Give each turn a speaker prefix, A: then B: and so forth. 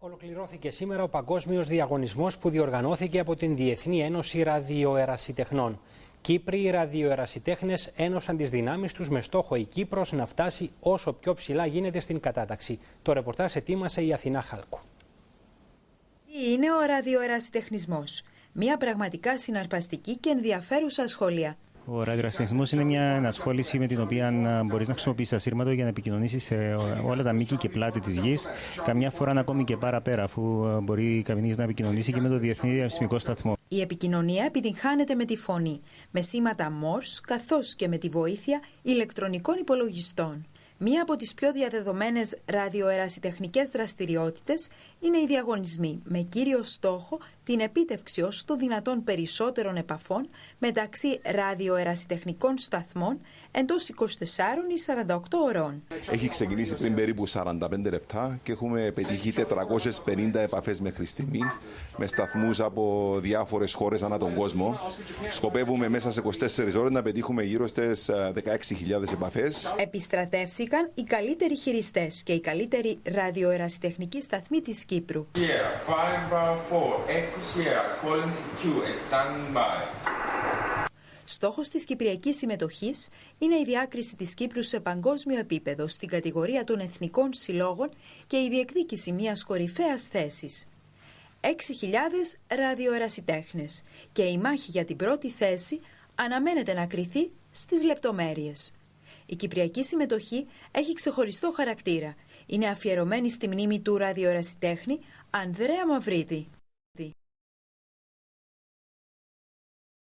A: Ολοκληρώθηκε σήμερα ο παγκόσμιος διαγωνισμός που διοργανώθηκε από την Διεθνή Ένωση Ραδιοερασιτεχνών. Κύπροι ραδιοερασιτέχνες ένωσαν τις δυνάμεις τους με στόχο η Κύπρος να φτάσει όσο πιο ψηλά γίνεται στην κατάταξη. Το ρεπορτάζ ετοίμασε η Αθηνά Χάλκου.
B: Είναι ο ραδιοερασιτεχνισμός. Μια πραγματικά συναρπαστική και ενδιαφέρουσα ασχολία.
C: Ο ραδιοερασιτεχνισμός είναι μια ενασχόληση με την οποία μπορείς να χρησιμοποιήσεις ασύρματο για να επικοινωνήσεις σε όλα τα μήκη και πλάτη της γης, καμιά φορά ακόμη και παραπέρα, αφού μπορεί κανείς να επικοινωνήσει και με το Διεθνή Διαστημικό Σταθμό.
B: Η επικοινωνία επιτυγχάνεται με τη φωνή, με σήματα Morse, καθώς και με τη βοήθεια ηλεκτρονικών υπολογιστών. Μία από τις πιο διαδεδομένες ραδιοερασιτεχνικές δραστηριότητες είναι οι διαγωνισμοί, με κύριο στόχο την επίτευξη όσο το δυνατόν περισσότερων επαφών μεταξύ ραδιοερασιτεχνικών σταθμών εντός 24 ή 48 ωρών.
D: Έχει ξεκινήσει πριν περίπου 45 λεπτά και έχουμε πετύχει 450 επαφές μέχρι στιγμή με σταθμούς από διάφορες χώρες ανά τον κόσμο. Σκοπεύουμε μέσα σε 24 ώρες να πετύχουμε γύρω στις 16.000 επαφές.
B: Επιστρατεύθηκαν οι καλύτεροι χειριστές και οι καλύτεροι ραδιοερασιτεχνικοί σταθμοί της Κύπρου. Στόχος της κυπριακής συμμετοχής είναι η διάκριση της Κύπρου σε παγκόσμιο επίπεδο στην κατηγορία των εθνικών συλλόγων και η διεκδίκηση μιας κορυφαίας θέσης. 6.000 ραδιοερασιτέχνες και η μάχη για την πρώτη θέση αναμένεται να κριθεί στις λεπτομέρειες. Η κυπριακή συμμετοχή έχει ξεχωριστό χαρακτήρα. Είναι αφιερωμένη στη μνήμη του ραδιοερασιτέχνη Ανδρέα Μαυρίδη.